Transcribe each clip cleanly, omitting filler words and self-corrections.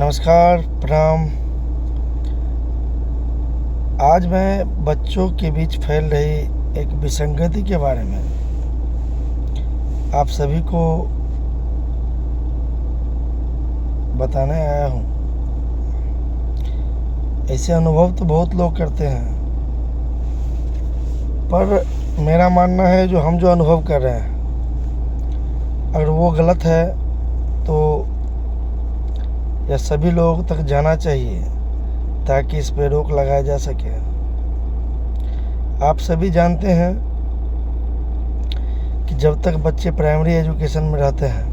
नमस्कार, प्रणाम। आज मैं बच्चों के बीच फैल रही एक विसंगति के बारे में आप सभी को बताने आया हूँ। ऐसे अनुभव तो बहुत लोग करते हैं, पर मेरा मानना है जो अनुभव कर रहे हैं, अगर वो गलत है तो यह सभी लोगों तक जाना चाहिए ताकि इस पे रोक लगाया जा सके। आप सभी जानते हैं कि जब तक बच्चे प्राइमरी एजुकेशन में रहते हैं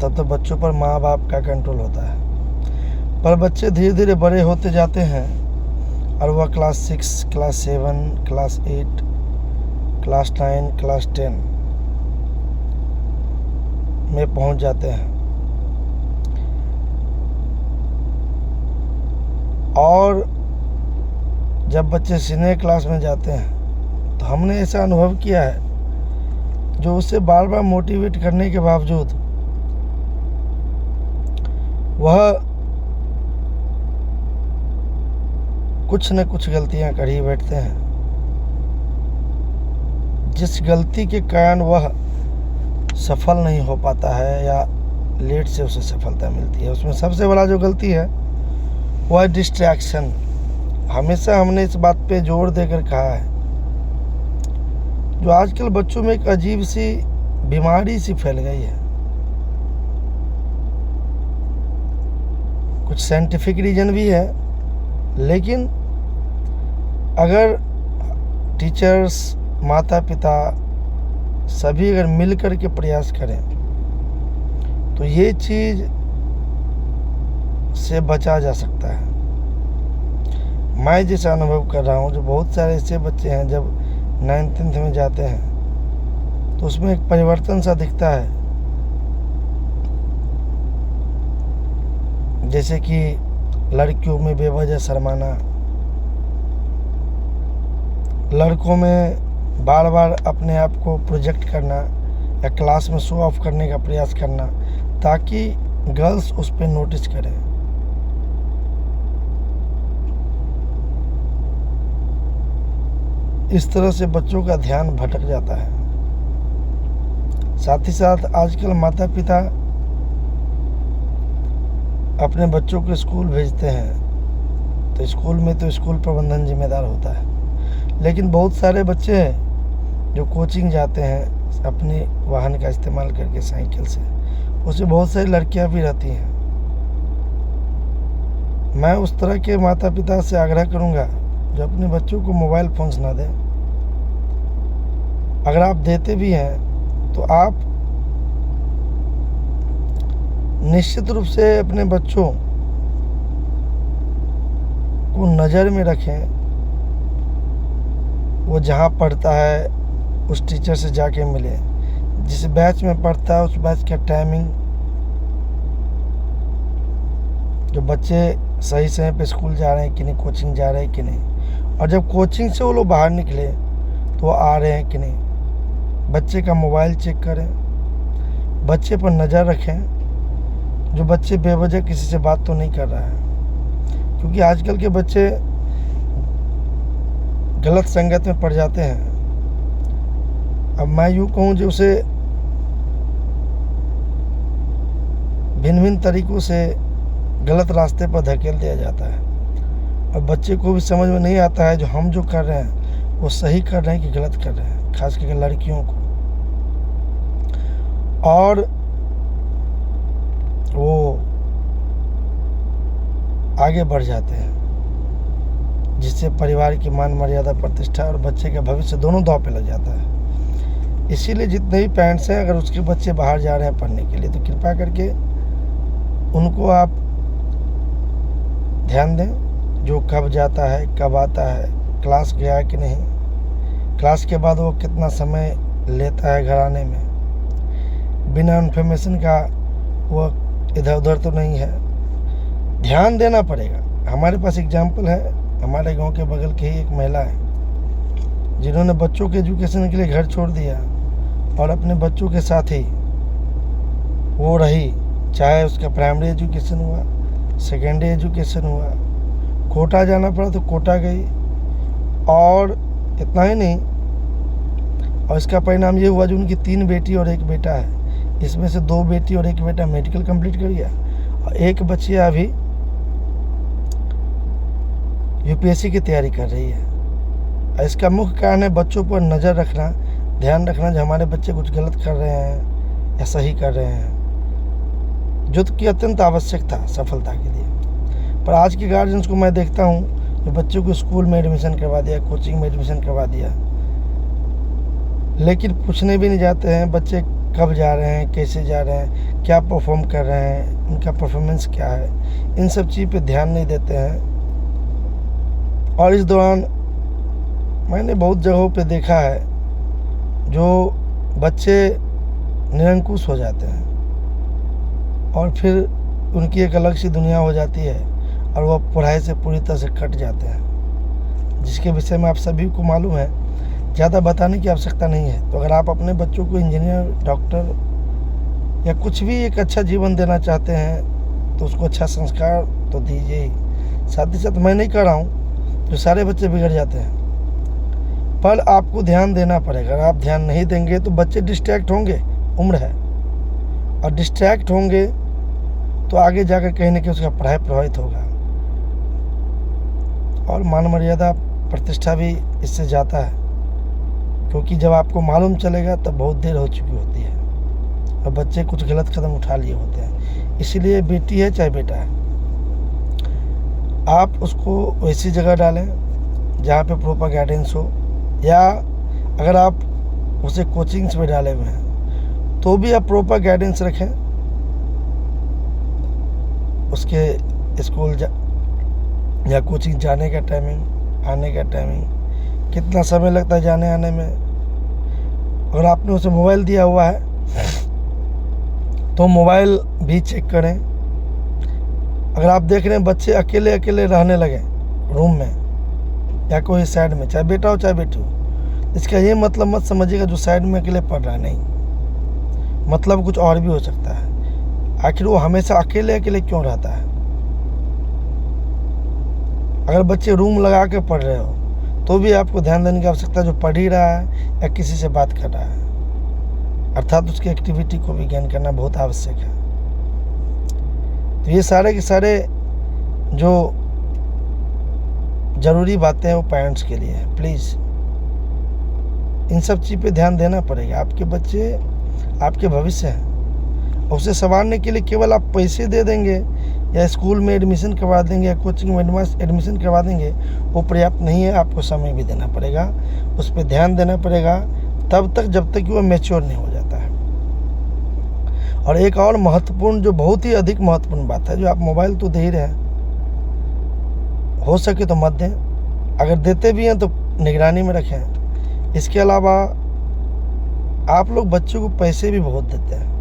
तब तक बच्चों पर माँ बाप का कंट्रोल होता है, पर बच्चे धीरे धीरे बड़े होते जाते हैं और वह class 6, class 7, class 8, class 9, class 10 में पहुंच जाते हैं। और जब बच्चे सीनियर क्लास में जाते हैं तो हमने ऐसा अनुभव किया है जो उसे बार बार मोटिवेट करने के बावजूद वह कुछ न कुछ गलतियां कर ही बैठते हैं, जिस गलती के कारण वह सफल नहीं हो पाता है या लेट से उसे सफलता मिलती है। उसमें सबसे बड़ा जो गलती है वह डिस्ट्रैक्शन। हमेशा हमने इस बात पे जोर देकर कहा है, जो आजकल बच्चों में एक अजीब सी बीमारी सी फैल गई है। कुछ साइंटिफिक रीजन भी है, लेकिन अगर टीचर्स, माता पिता सभी अगर मिल कर के प्रयास करें तो ये चीज़ से बचा जा सकता है। मैं जैसा अनुभव कर रहा हूँ, जो बहुत सारे ऐसे बच्चे हैं जब 9th 10th में जाते हैं तो उसमें एक परिवर्तन सा दिखता है, जैसे कि लड़कियों में बेवजह शर्माना, लड़कों में बार बार अपने आप को प्रोजेक्ट करना या क्लास में शो ऑफ करने का प्रयास करना ताकि गर्ल्स उस पर नोटिस करें। इस तरह से बच्चों का ध्यान भटक जाता है। साथ ही साथ आजकल माता पिता अपने बच्चों को स्कूल भेजते हैं तो स्कूल में तो स्कूल प्रबंधन जिम्मेदार होता है, लेकिन बहुत सारे बच्चे हैं जो कोचिंग जाते हैं अपने वाहन का इस्तेमाल करके, साइकिल से। उसमें बहुत सारी लड़कियां भी रहती हैं। मैं उस तरह के माता पिता से आग्रह करूंगा जो अपने बच्चों को मोबाइल फ़ोन्स ना दें। अगर आप देते भी हैं तो आप निश्चित रूप से अपने बच्चों को नज़र में रखें। वो जहाँ पढ़ता है उस टीचर से जाके मिले, जिस बैच में पढ़ता है उस बैच का टाइमिंग, जो बच्चे सही समय पे स्कूल जा रहे हैं कि नहीं, कोचिंग जा रहे हैं कि नहीं, और जब कोचिंग से वो लोग बाहर निकले तो वो आ रहे हैं कि नहीं। बच्चे का मोबाइल चेक करें, बच्चे पर नज़र रखें, जो बच्चे बेवजह किसी से बात तो नहीं कर रहा है, क्योंकि आजकल के बच्चे गलत संगत में पड़ जाते हैं। अब मैं यूँ कहूँ जो उसे भिन्न भिन्न तरीक़ों से गलत रास्ते पर धकेल दिया जाता है, और बच्चे को भी समझ में नहीं आता है जो हम जो कर रहे हैं वो सही कर रहे हैं कि गलत कर रहे हैं, खास करके लड़कियों को। और वो आगे बढ़ जाते हैं, जिससे परिवार की मान मर्यादा, प्रतिष्ठा और बच्चे का भविष्य दोनों दांव पे लग जाता है। इसीलिए जितने भी पेरेंट्स हैं, अगर उसके बच्चे बाहर जा रहे हैं पढ़ने के लिए तो कृपया करके उनको आप ध्यान दें, जो कब जाता है, कब आता है, क्लास गया कि नहीं, क्लास के बाद वो कितना समय लेता है घर आने में, बिना इन्फॉर्मेशन का वो इधर उधर तो नहीं है। ध्यान देना पड़ेगा। हमारे पास एग्जाम्पल है, हमारे गांव के बगल की ही एक महिला है जिन्होंने बच्चों के एजुकेशन के लिए घर छोड़ दिया और अपने बच्चों के साथ ही वो रही, चाहे उसका प्राइमरी एजुकेशन हुआ, सेकेंडरी एजुकेशन हुआ, कोटा जाना पड़ा तो कोटा गई। और इतना ही नहीं, और इसका परिणाम ये हुआ जो उनकी 3 बेटी और 1 बेटा है, इसमें से 2 बेटी और 1 बेटा मेडिकल कंप्लीट कर गया और 1 बच्चिया अभी यूपीएससी की तैयारी कर रही है। और इसका मुख्य कारण है बच्चों पर नज़र रखना, ध्यान रखना जो हमारे बच्चे कुछ गलत कर रहे हैं या सही कर रहे हैं, जो कि अत्यंत आवश्यक था सफलता के लिए। पर आज के गार्जियंस को मैं देखता हूँ जो बच्चों को स्कूल में एडमिशन करवा दिया, कोचिंग में एडमिशन करवा दिया, लेकिन पूछने भी नहीं जाते हैं बच्चे कब जा रहे हैं, कैसे जा रहे हैं, क्या परफॉर्म कर रहे हैं, उनका परफॉर्मेंस क्या है, इन सब चीज़ पे ध्यान नहीं देते हैं। और इस दौरान मैंने बहुत जगहों पे देखा है जो बच्चे निरंकुश हो जाते हैं और फिर उनकी एक अलग सी दुनिया हो जाती है और वह पढ़ाई से पूरी तरह से कट जाते हैं, जिसके विषय में आप सभी को मालूम है, ज़्यादा बताने की आवश्यकता नहीं है। तो अगर आप अपने बच्चों को इंजीनियर, डॉक्टर या कुछ भी एक अच्छा जीवन देना चाहते हैं तो उसको अच्छा संस्कार तो दीजिए ही। साथ ही साथ मैं नहीं कह रहा हूँ जो सारे बच्चे बिगड़ जाते हैं, पर आपको ध्यान देना पड़ेगा। अगर आप ध्यान नहीं देंगे तो बच्चे डिस्ट्रैक्ट होंगे, उम्र है, और डिस्ट्रैक्ट होंगे तो आगे जाकर कहीं ना कहीं उसका पढ़ाई प्रभावित होगा और मान मर्यादा, प्रतिष्ठा भी इससे जाता है, क्योंकि जब आपको मालूम चलेगा तब बहुत देर हो चुकी होती है और बच्चे कुछ गलत कदम उठा लिए होते हैं। इसीलिए बेटी है चाहे बेटा है, आप उसको वैसी जगह डालें जहाँ पे प्रॉपर गाइडेंस हो, या अगर आप उसे कोचिंग्स में डाले हुए हैं तो भी आप प्रॉपर गाइडेंस रखें। उसके स्कूल या कोचिंग जाने का टाइमिंग, आने का टाइमिंग, कितना समय लगता है जाने आने में। अगर आपने उसे मोबाइल दिया हुआ है तो मोबाइल भी चेक करें। अगर आप देख रहे हैं बच्चे अकेले अकेले रहने लगे रूम में या कोई साइड में, चाहे बेटा हो चाहे बेटी हो, इसका ये मतलब मत समझिएगा जो साइड में अकेले पढ़ रहा है, नहीं, मतलब कुछ और भी हो सकता है। आखिर वो हमेशा अकेले अकेले क्यों रहता है? अगर बच्चे रूम लगा के पढ़ रहे हो तो भी आपको ध्यान देने की आवश्यकता है जो पढ़ ही रहा है या किसी से बात कर रहा है, अर्थात उसकी एक्टिविटी को भी ज्ञान करना बहुत आवश्यक है। तो ये सारे के सारे जो ज़रूरी बातें हैं वो पेरेंट्स के लिए है। प्लीज़ इन सब चीज़ पे ध्यान देना पड़ेगा। आपके बच्चे आपके भविष्य हैं, उसे संवारने के लिए केवल आप पैसे दे देंगे या स्कूल में एडमिशन करवा देंगे या कोचिंग में एडमिशन करवा देंगे वो पर्याप्त नहीं है। आपको समय भी देना पड़ेगा, उस पर ध्यान देना पड़ेगा तब तक जब तक कि वो मैच्योर नहीं हो जाता है। और एक और महत्वपूर्ण, जो बहुत ही अधिक महत्वपूर्ण बात है, जो आप मोबाइल तो दे ही रहे हैं, हो सके तो मत दें, अगर देते भी हैं तो निगरानी में रखें। इसके अलावा आप लोग बच्चों को पैसे भी बहुत देते हैं,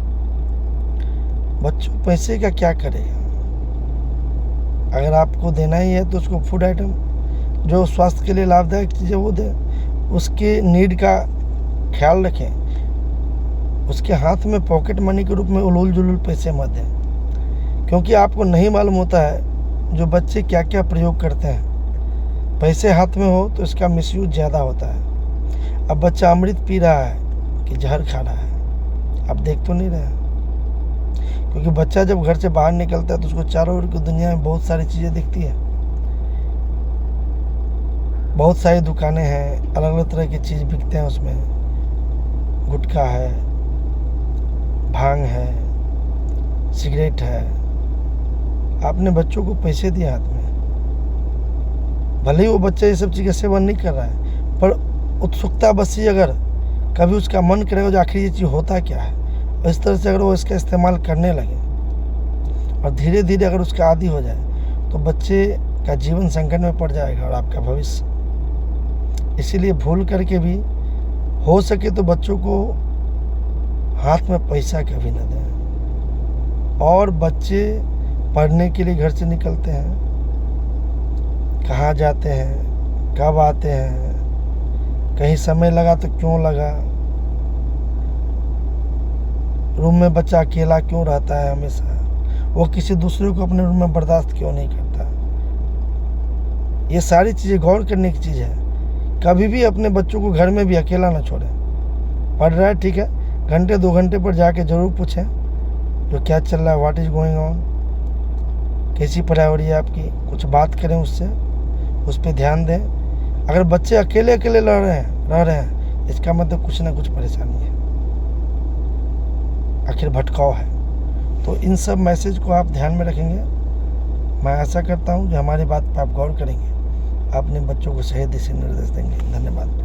बच्चों पैसे का क्या करेगा? अगर आपको देना ही है तो उसको फूड आइटम जो स्वास्थ्य के लिए लाभदायक चीज़ें वो दें, उसके नीड का ख्याल रखें, उसके हाथ में पॉकेट मनी के रूप में उलूल जुलूल पैसे मत दें, क्योंकि आपको नहीं मालूम होता है जो बच्चे क्या क्या प्रयोग करते हैं। पैसे हाथ में हो तो इसका मिसयूज ज़्यादा होता है। अब बच्चा अमृत पी रहा है कि जहर खा रहा है, आप देख तो नहीं रहे हैं, क्योंकि बच्चा जब घर से बाहर निकलता है तो उसको चारों ओर की दुनिया में बहुत सारी चीज़ें दिखती है, बहुत सारी दुकानें हैं, अलग अलग तरह की चीज़ बिकते हैं, उसमें गुटखा है, भांग है, सिगरेट है। आपने बच्चों को पैसे दिए हाथ में, भले ही वो बच्चा ये सब चीज़ का सेवन नहीं कर रहा है, पर उत्सुकता बसी अगर कभी उसका मन करेगा जो आखिर ये चीज़ होता क्या है, और इस तरह से अगर वो इसका इस्तेमाल करने लगे और धीरे धीरे अगर उसका आदी हो जाए तो बच्चे का जीवन संकट में पड़ जाएगा और आपका भविष्य। इसीलिए भूल करके भी हो सके तो बच्चों को हाथ में पैसा कभी न दें। और बच्चे पढ़ने के लिए घर से निकलते हैं, कहाँ जाते हैं, कब आते हैं, कहीं समय लगा तो क्यों लगा, रूम में बच्चा अकेला क्यों रहता है हमेशा, वो किसी दूसरे को अपने रूम में बर्दाश्त क्यों नहीं करता। ये सारी चीज़ें गौर करने की चीज़ है। कभी भी अपने बच्चों को घर में भी अकेला ना छोड़ें। पढ़ रहा है ठीक है, घंटे 2 घंटे पर जाके ज़रूर पूछें जो क्या चल रहा है, व्हाट इज़ गोइंग ऑन, कैसी पढ़ाई हो रही है आपकी, कुछ बात करें उससे, उस पर ध्यान दें। अगर बच्चे अकेले अकेले रह रहे हैं इसका मतलब कुछ ना कुछ परेशानी है, आखिर भटकाव है। तो इन सब मैसेज को आप ध्यान में रखेंगे। मैं आशा करता हूँ कि हमारी बात पर आप गौर करेंगे, अपने बच्चों को सही दिशा निर्देश देंगे। धन्यवाद।